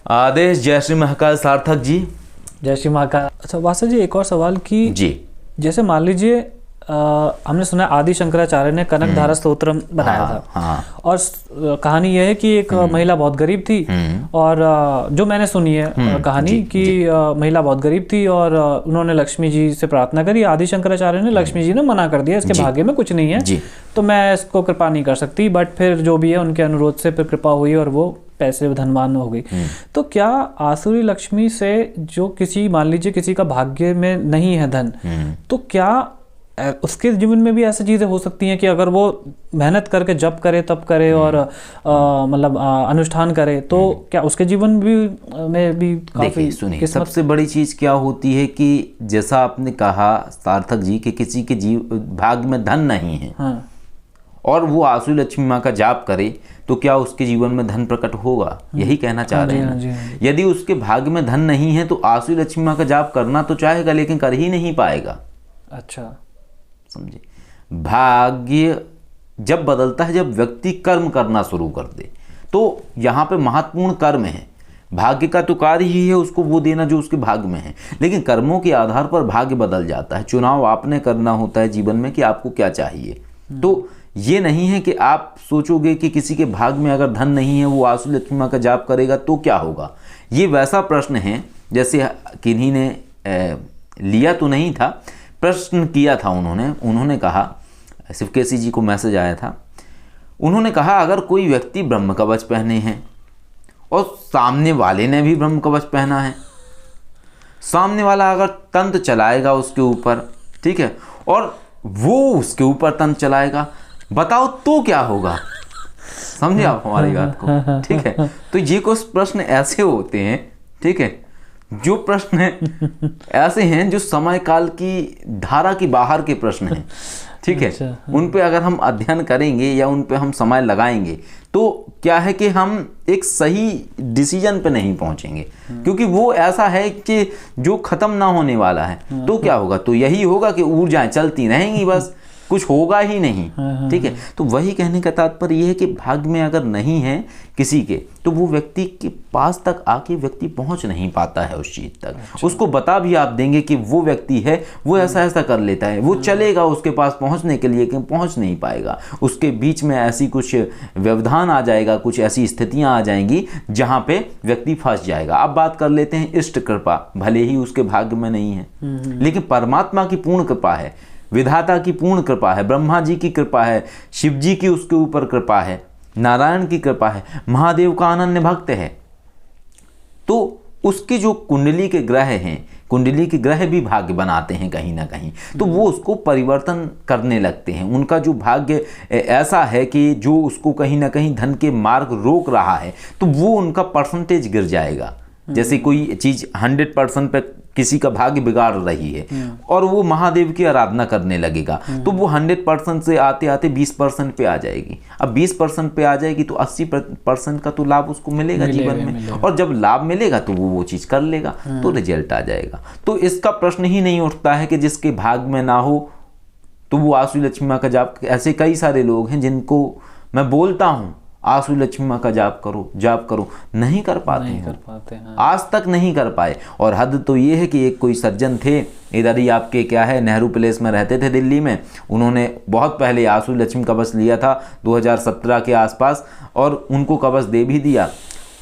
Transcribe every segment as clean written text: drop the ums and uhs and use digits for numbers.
आदेश। जय श्री महाकाल। सार्थक जी। जय श्री महाकाल। अच्छा वासु जी, एक और सवाल कि जी, जैसे मान लीजिए हमने सुना आदि शंकराचार्य ने कनक धारा स्तोत्र बनाया था। हाँ। और कहानी यह है कि एक महिला बहुत गरीब थी और जो मैंने सुनी है कहानी कि महिला बहुत गरीब थी और उन्होंने लक्ष्मी जी से प्रार्थना करी। आदि शंकराचार्य ने, लक्ष्मी जी ने मना कर दिया, इसके भाग्य में कुछ नहीं है तो मैं इसको कृपा नहीं कर सकती। बट फिर जो भी है उनके अनुरोध से फिर कृपा हुई और वो पैसे धनवान हो गई। तो क्या आसुरी लक्ष्मी से जो किसी, मान लीजिए किसी का भाग्य में नहीं है धन, तो क्या उसके जीवन में भी ऐसी चीजें हो सकती हैं कि अगर वो मेहनत करके जप करे, तप करे और मतलब अनुष्ठान करे तो क्या उसके जीवन में भी काफी। सुनिए, सबसे बड़ी चीज क्या होती है कि जैसा आपने कहा सार्थक जी कि किसी के भाग्य में धन नहीं है, हाँ, और वो आसुरी लक्ष्मी माँ का जाप करे तो क्या उसके जीवन में धन प्रकट होगा, यही कहना चाह रहे हैं। यदि उसके भाग्य में धन नहीं है तो आसुरी लक्ष्मी माँ का जाप करना तो चाहेगा लेकिन कर ही नहीं पाएगा। अच्छा, समझे। भाग्य जब बदलता है जब व्यक्ति कर्म करना शुरू कर दे, तो यहाँ पे महत्वपूर्ण कर्म है। भाग्य का तो कार्य ही है उसको वो देना जो उसके भाग्य में है, लेकिन कर्मों के आधार पर भाग्य बदल जाता है। चुनाव आपने करना होता है जीवन में कि आपको क्या चाहिए। तो ये नहीं है कि आप सोचोगे कि किसी के भाग्य में अगर धन नहीं है वो आसुरी लक्ष्मी माँ का जाप करेगा तो क्या होगा। ये वैसा प्रश्न है जैसे किन्हीं ने लिया तो नहीं था, प्रश्न किया था उन्होंने कहा, शिवकेशी जी को मैसेज आया था, उन्होंने कहा अगर कोई व्यक्ति ब्रह्म कवच पहने हैं और सामने वाले ने भी ब्रह्म कवच पहना है, सामने वाला अगर तंत्र चलाएगा उसके ऊपर, ठीक है, और वो उसके ऊपर तंत्र चलाएगा, बताओ तो क्या होगा। समझे आप हमारी बात को, ठीक है। तो ये कुछ प्रश्न ऐसे होते हैं, ठीक है, जो प्रश्न ऐसे हैं जो समय काल की धारा की बाहर के प्रश्न हैं, ठीक है। अच्छा, उन पे अगर हम अध्ययन करेंगे या उन पे हम समय लगाएंगे तो क्या है कि हम एक सही डिसीजन पे नहीं पहुंचेंगे, क्योंकि वो ऐसा है कि जो खत्म ना होने वाला है। तो क्या होगा, तो यही होगा कि ऊर्जाएं चलती रहेंगी, बस कुछ होगा ही नहीं, ठीक है। तो वही कहने का तात्पर्य यह है कि भाग्य में अगर नहीं है किसी के तो वो व्यक्ति के पास तक आके व्यक्ति पहुंच नहीं पाता है उस चीज तक। अच्छा। उसको बता भी आप देंगे कि वो व्यक्ति है वो ऐसा ऐसा कर लेता है, वो चलेगा उसके पास पहुंचने के लिए, लेकिन पहुंच नहीं पाएगा। उसके बीच में ऐसी कुछ व्यवधान आ जाएगा, कुछ ऐसी स्थितियां आ जाएंगी जहां पे व्यक्ति फंस जाएगा। अब बात कर लेते हैं इष्ट कृपा। भले ही उसके भाग्य में नहीं है लेकिन परमात्मा की पूर्ण कृपा है, विधाता की पूर्ण कृपा है, ब्रह्मा जी की कृपा है, शिव जी की उसके ऊपर कृपा है, नारायण की कृपा है, महादेव का अनन्य भक्त है। तो उसकी जो कुंडली के ग्रह हैं, कुंडली के ग्रह भी भाग्य बनाते हैं कहीं ना कहीं, तो वो उसको परिवर्तन करने लगते हैं। उनका जो भाग्य ऐसा है कि जो उसको कहीं ना कहीं धन के मार्ग रोक रहा है तो वो उनका परसेंटेज गिर जाएगा। जैसे कोई चीज 100% पे किसी का भाग्य बिगाड़ रही है और वो महादेव की आराधना करने लगेगा तो वो 100% से आते आते 20% पे आ जाएगी। अब 20% पे आ जाएगी तो 80% का तो लाभ उसको मिलेगा जीवन में, और जब लाभ मिलेगा तो वो चीज कर लेगा तो रिजल्ट आ जाएगा। तो इसका प्रश्न ही नहीं उठता है कि जिसके भाग्य में ना हो तो वो आसुरी लक्ष्मी माँ का जाप। ऐसे कई सारे लोग हैं जिनको मैं बोलता हूँ आसुरी लक्ष्मी माँ का जाप करो, नहीं कर पाते हैं, आज तक नहीं कर पाए। और हद तो ये है कि एक कोई सज्जन थे इधर ही आपके क्या है नेहरू प्लेस में रहते थे दिल्ली में, उन्होंने बहुत पहले आसुरी लक्ष्मी कवच लिया था 2017 के आसपास, और उनको कवच दे भी दिया,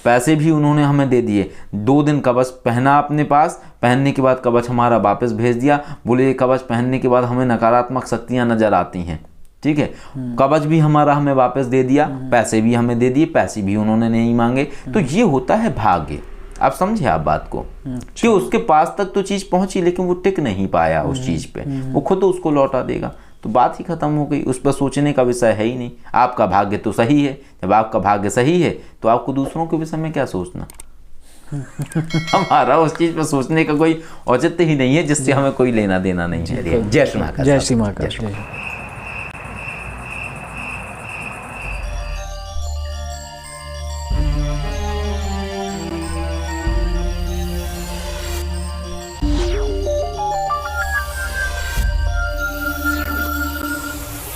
पैसे भी उन्होंने हमें दे दिए। 2 दिन कवच पहना अपने पास, पहनने के बाद कवच हमारा वापस भेज दिया, बोले ये कवच पहनने के बाद हमें नकारात्मक शक्तियाँ नजर आती हैं, ठीक है। कवच भी हमारा हमें वापस दे दिया, पैसे भी हमें दे दिए, पैसे भी उन्होंने नहीं मांगे। तो ये होता है भाग्य। आप समझे आप बात को कि उसके पास तक तो चीज पहुंची लेकिन वो टिक नहीं पाया उस चीज पे, वो खुद उसको लौटा देगा, तो बात ही खत्म हो गई। उस पर सोचने का विषय है ही नहीं। आपका भाग्य तो सही है, जब आपका भाग्य सही है तो आपको दूसरों के विषय में क्या सोचना। हमारा उस चीज पर सोचने का कोई औचित्य ही नहीं है जिससे हमें कोई लेना देना नहीं है। जय श्री महाकाल। जय श्री महाकाल।